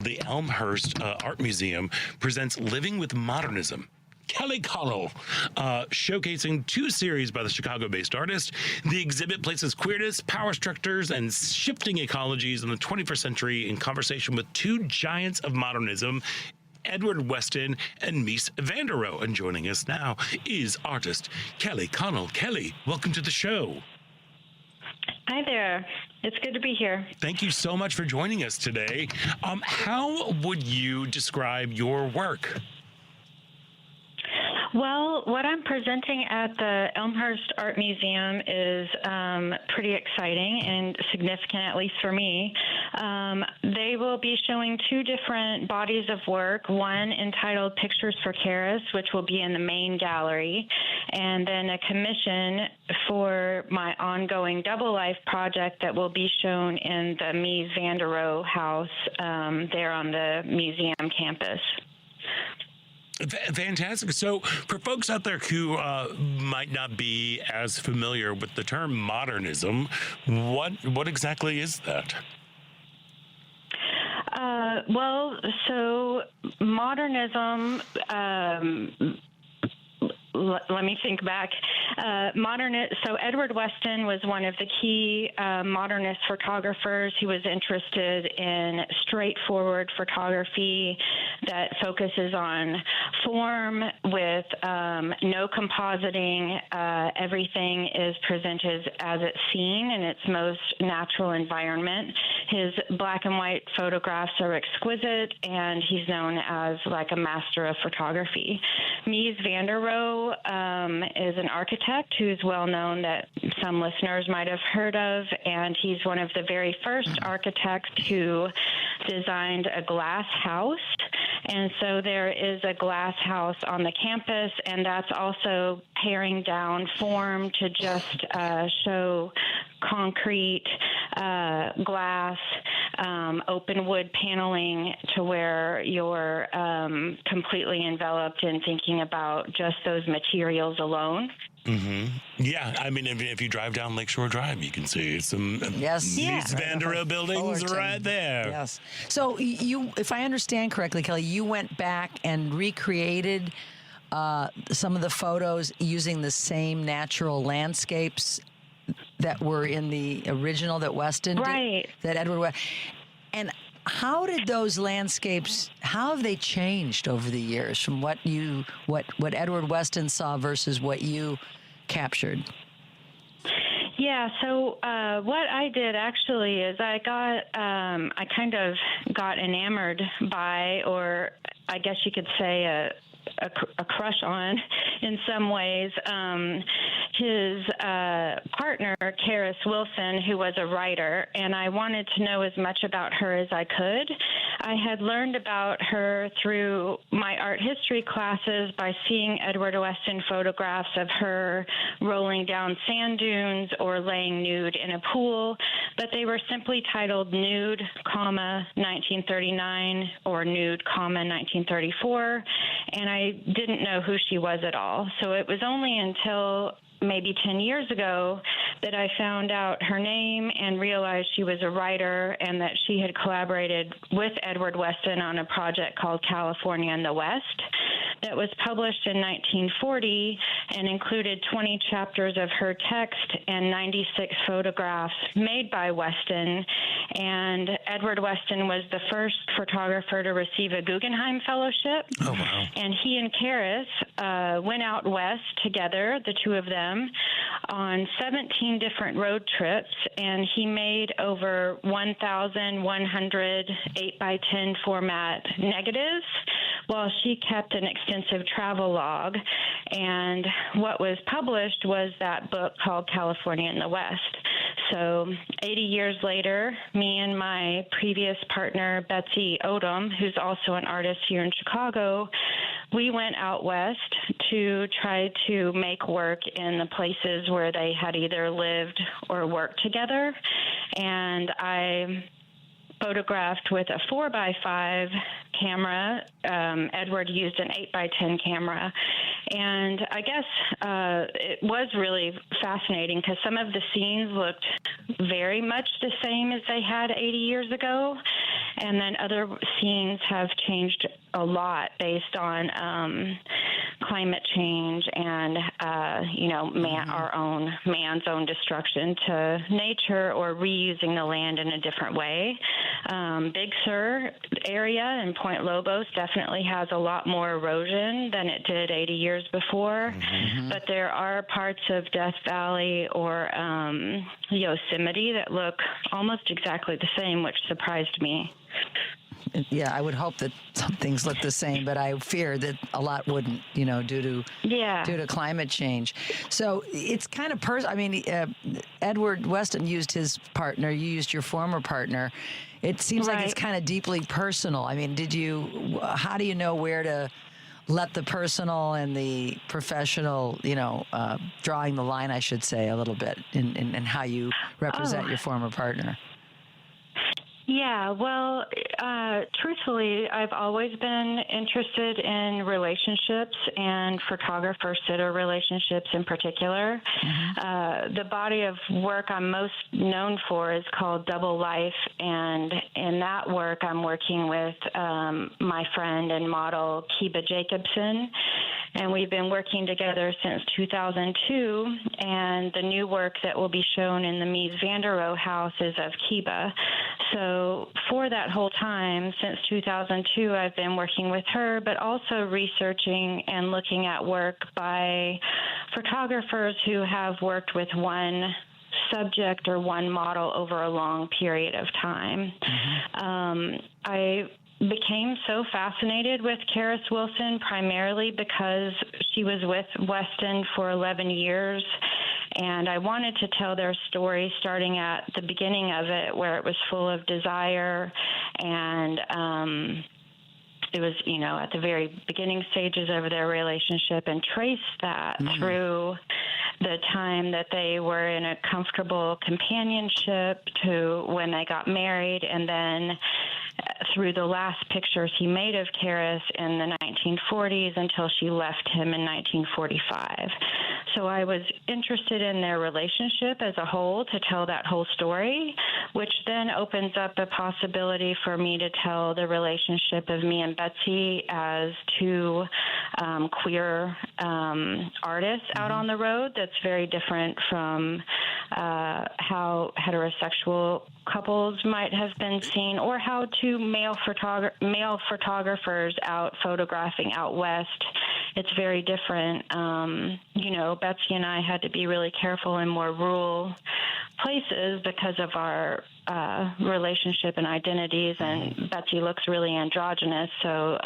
The Elmhurst Art Museum presents Living with Modernism. Kelli Connell, showcasing two series by the Chicago-based artist. The exhibit places queerness, power structures, and shifting ecologies in the 21st century in conversation with two giants of modernism, Edward Weston and Mies van der Rohe. And joining us now is artist Kelli Connell. Kelli, welcome to the show. Hi there. It's good to be here. Thank you so much for joining us today. How would you describe your work? Well, what I'm presenting at the Elmhurst Art Museum is pretty exciting and significant, at least for me. They will be showing two different bodies of work, one entitled Pictures for Karis, which will be in the main gallery, and then a commission for my ongoing Double Life project that will be shown in the Mies van der Rohe house there on the museum campus. Fantastic. So for folks out there who might not be as familiar with the term modernism, what exactly is that? So modernism, let me think back. So Edward Weston was one of the key modernist photographers. He was interested in straightforward photography that focuses on form with no compositing. Everything is presented as it's seen in its most natural environment. His black and white photographs are exquisite, and he's known as like a master of photography. Mies van der Rohe is an architect who's well known that some listeners might have heard of, and he's one of the very first architects who designed a glass house. And so there is a glass house on the campus, and that's also paring down form to just show concrete, glass, open wood paneling to where you're completely enveloped in thinking about just those materials alone. Mm-hmm. Yeah, I mean, if you drive down Lakeshore Drive, you can see some Mies van der Rohe buildings right there. Yes. So you, if I understand correctly, Kelli, you went back and recreated some of the photos using the same natural landscapes that were in the original that Weston did, that Edward Weston. And how did those landscapes, how have they changed over the years from what Edward Weston saw versus what you captured? Yeah, so what I did actually is I kind of got enamored by, or I guess you could say a crush on in some ways, his partner, Karis Wilson, who was a writer, and I wanted to know as much about her as I could. I had learned about her through my art history classes by seeing Edward Weston photographs of her rolling down sand dunes or laying nude in a pool, but they were simply titled Nude, 1939 or Nude, 1934, and I didn't know who she was at all. So it was only until maybe 10 years ago that I found out her name and realized she was a writer and that she had collaborated with Edward Weston on a project called California in the West that was published in 1940 and included 20 chapters of her text and 96 photographs made by Weston. And Edward Weston was the first photographer to receive a Guggenheim Fellowship. Oh, wow. And he and Karis went out west together, the two of them, on 17 different road trips, and he made over 1,100 8x10 format negatives while she kept an extensive travel log. And what was published was that book called California in the West. So 80 years later, me and my previous partner, Betsy Odom, who's also an artist here in Chicago, we went out west to try to make work in the places where they had either lived or worked together. And I photographed with a 4x5 camera. Edward used an 8x10 camera. And I guess it was really fascinating because some of the scenes looked very much the same as they had 80 years ago. And then other scenes have changed a lot based on climate change and, man's own destruction to nature or reusing the land in a different way. Big Sur area in Point Lobos definitely has a lot more erosion than it did 80 years before, but there are parts of Death Valley or Yosemite that look almost exactly the same, which surprised me. Yeah, I would hope that some things look the same, but I fear that a lot wouldn't, due to climate change. So it's kind of Edward Weston used his partner. You used your former partner. It seems like it's kind of deeply personal. I mean, how do you know where to let the personal and the professional, drawing the line, I should say, a little bit in how you represent your former partner? Yeah, well, truthfully, I've always been interested in relationships and photographer-sitter relationships in particular. The body of work I'm most known for is called Double Life, and in that work, I'm working with my friend and model, Kiba Jacobson, and we've been working together since 2002, and the new work that will be shown in the Mies van der Rohe house is of Kiba. So for that whole time, since 2002, I've been working with her, but also researching and looking at work by photographers who have worked with one subject or one model over a long period of time. I became so fascinated with Karis Wilson primarily because she was with Weston for 11 years, and I wanted to tell their story starting at the beginning of it, where it was full of desire, and it was, at the very beginning stages of their relationship, and trace that through the time that they were in a comfortable companionship to when they got married, and then through the last pictures he made of Karis in the 1940s until she left him in 1945. So I was interested in their relationship as a whole to tell that whole story, which then opens up a possibility for me to tell the relationship of me and Betsy as two queer artists out on the road. That's very different from how heterosexual couples might have been seen, or how two male photographers out photographing out west. It's very different. Betsy and I had to be really careful in more rural places because of our relationship and identities, and Betsy looks really androgynous, so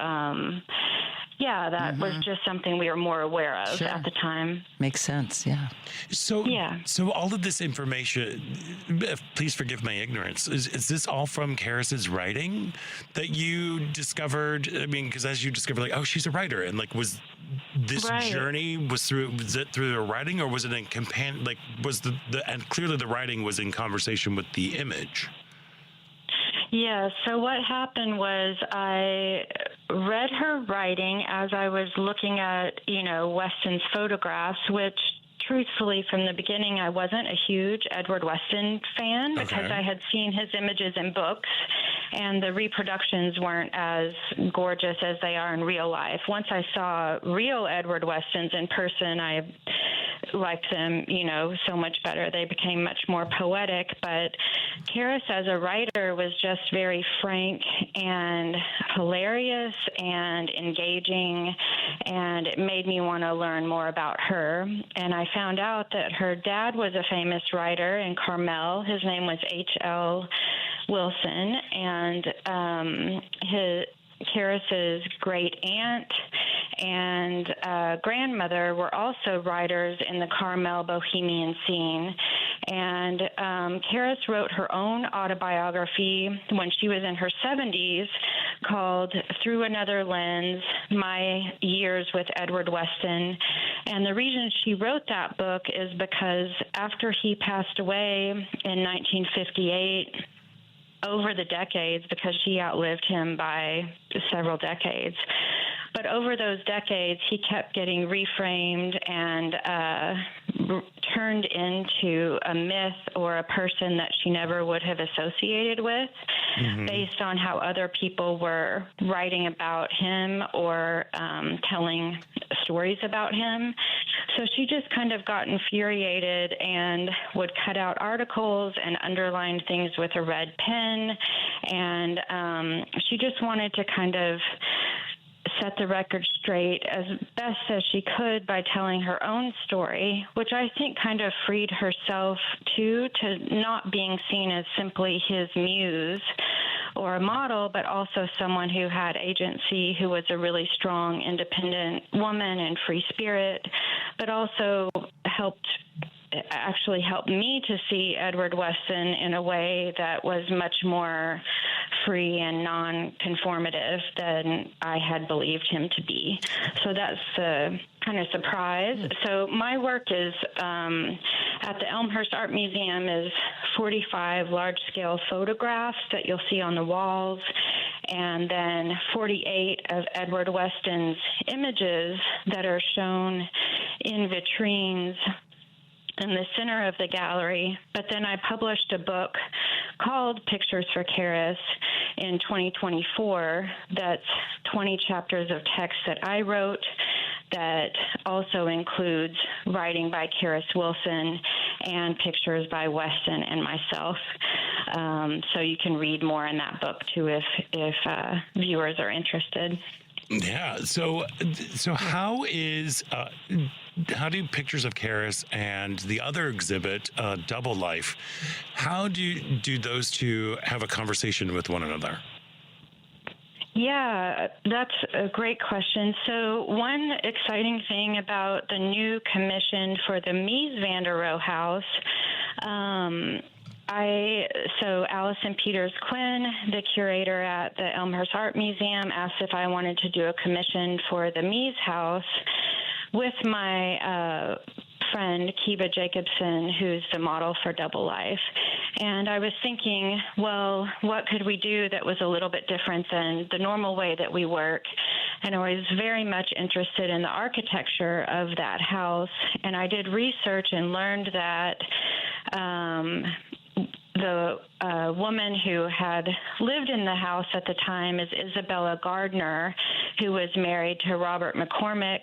that was just something we were more aware of at the time. Makes sense, yeah. So all of this information, please forgive my ignorance, is this all from Karis's writing that you discovered? I mean, because as you discovered, she's a writer, and was this journey was it through the writing, or was it in companion? And clearly the writing was in conversation with the image. Yeah, so what happened was I read her writing as I was looking at, Weston's photographs, which truthfully, from the beginning, I wasn't a huge Edward Weston fan because I had seen his images in books, and the reproductions weren't as gorgeous as they are in real life. Once I saw real Edward Westons in person, I liked them, so much better. They became much more poetic, but Karis as a writer was just very frank and hilarious and engaging, and it made me want to learn more about her. And I found out that her dad was a famous writer in Carmel. His name was H.L. Wilson, and Karis's great aunt and grandmother were also writers in the Carmel bohemian scene. And Karis wrote her own autobiography when she was in her 70s called Through Another Lens, My Years with Edward Weston. And the reason she wrote that book is because after he passed away in 1958, over the decades, because she outlived him by several decades. But over those decades, he kept getting reframed and turned into a myth or a person that she never would have associated with, based on how other people were writing about him or telling stories about him. So she just kind of got infuriated and would cut out articles and underline things with a red pen. And she just wanted to kind of set the record straight as best as she could by telling her own story, which I think kind of freed herself too, to not being seen as simply his muse or a model, but also someone who had agency, who was a really strong, independent woman and free spirit, but also actually helped me to see Edward Weston in a way that was much more free and non-conformative than I had believed him to be. So that's the kind of surprise. So my work is at the Elmhurst Art Museum is 45 large-scale photographs that you'll see on the walls, and then 48 of Edward Weston's images that are shown in vitrines in the center of the gallery. But then I published a book called Pictures for Karis in 2024 that's 20 chapters of text that I wrote that also includes writing by Karis Wilson and pictures by Weston and myself. So you can read more in that book too if viewers are interested. Yeah. So how do Pictures of Karis and the other exhibit, Double Life, how do those two have a conversation with one another? Yeah, that's a great question. So one exciting thing about the new commission for the Mies van der Rohe house, so Allison Peters Quinn, the curator at the Elmhurst Art Museum, asked if I wanted to do a commission for the Mies house with my friend Kiva Jacobson, who's the model for Double Life. And I was thinking, well, what could we do that was a little bit different than the normal way that we work? And I was very much interested in the architecture of that house. And I did research and learned that the woman who had lived in the house at the time is Isabella Gardner, who was married to Robert McCormick,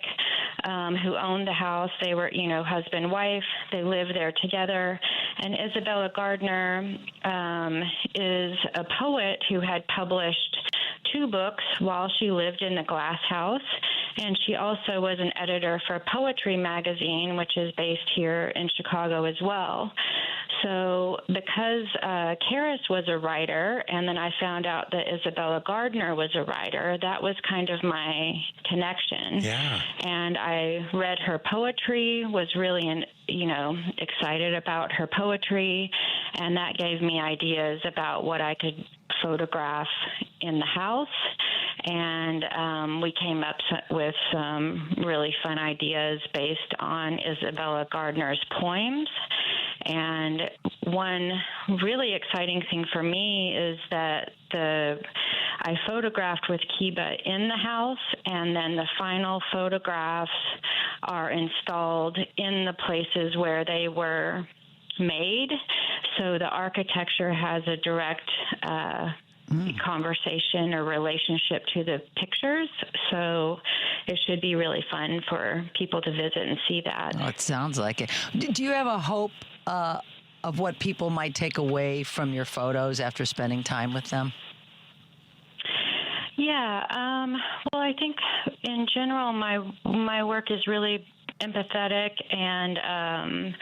who owned the house. They were, husband, wife. They lived there together. And Isabella Gardner is a poet who had published 2 books while she lived in the glass house. And she also was an editor for Poetry Magazine, which is based here in Chicago as well. So because Karis was a writer, and then I found out that Isabella Gardner was a writer, that was kind of my connection. Yeah. And I read her poetry, was really, excited about her poetry, and that gave me ideas about what I could photograph in the house. And we came up with some really fun ideas based on Isabella Gardner's poems. And one really exciting thing for me is that I photographed with Kiba in the house, and then the final photographs are installed in the places where they were made. So the architecture has a direct conversation or relationship to the pictures. So it should be really fun for people to visit and see that. Oh, it sounds like it. Do you have a hope of what people might take away from your photos after spending time with them? Yeah. Well, I think in general, my work is really empathetic and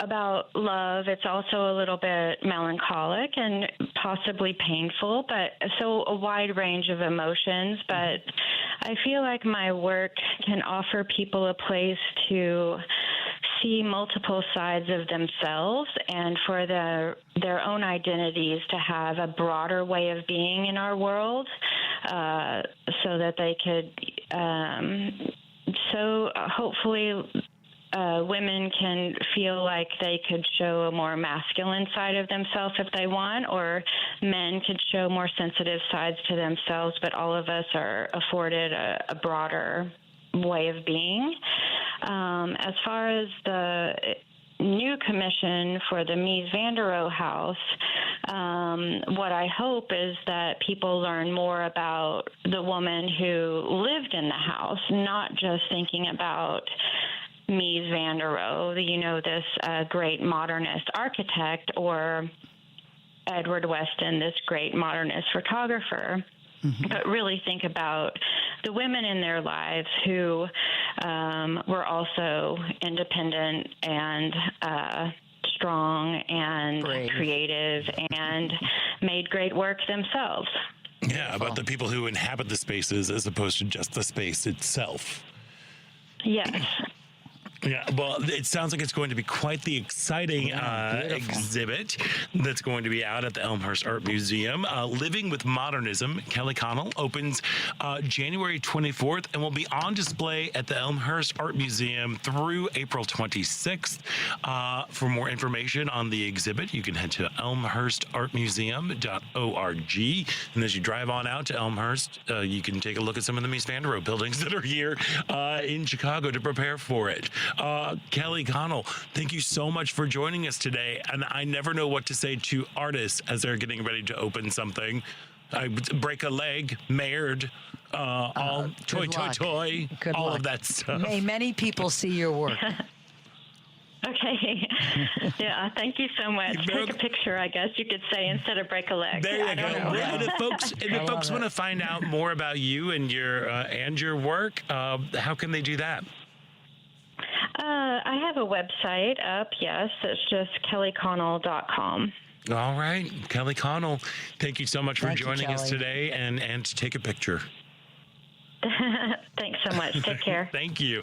about love. It's also a little bit melancholic and possibly painful, but so a wide range of emotions. But I feel like my work can offer people a place to see multiple sides of themselves, and for their own identities to have a broader way of being in our world, so that they could hopefully women can feel like they could show a more masculine side of themselves if they want, or men could show more sensitive sides to themselves, but all of us are afforded a broader way of being. As far as the new commission for the Mies van der Rohe house, what I hope is that people learn more about the woman who lived in the house, not just thinking about Mies van der Rohe, this great modernist architect, or Edward Weston, this great modernist photographer. But really think about the women in their lives who were also independent and strong and Brave. creative and made great work themselves. Yeah, about the people who inhabit the spaces as opposed to just the space itself. Yes. Yeah, well, it sounds like it's going to be quite the exciting exhibit that's going to be out at the Elmhurst Art Museum. Living with Modernism, Kelli Connell, opens January 24th and will be on display at the Elmhurst Art Museum through April 26th. For more information on the exhibit, you can head to elmhurstartmuseum.org. And as you drive on out to Elmhurst, you can take a look at some of the Mies van der Rohe buildings that are here in Chicago to prepare for it. Kelli Connell, thank you so much for joining us today. And I never know what to say to artists as they're getting ready to open something. I break a leg, married, all toy, Good all luck. of that stuff. May many people see your work. Okay. Yeah, thank you so much. Take a picture, I guess you could say, instead of break a leg. There I you go. don't know. And if folks want to find out more about you and your work, how can they do that? I have a website up, yes. It's just kelliconnell.com. All right, Kelli Connell, thank you so much for Thank you, joining us Kelli. today and to take a picture. Thanks so much. Take care. Thank you.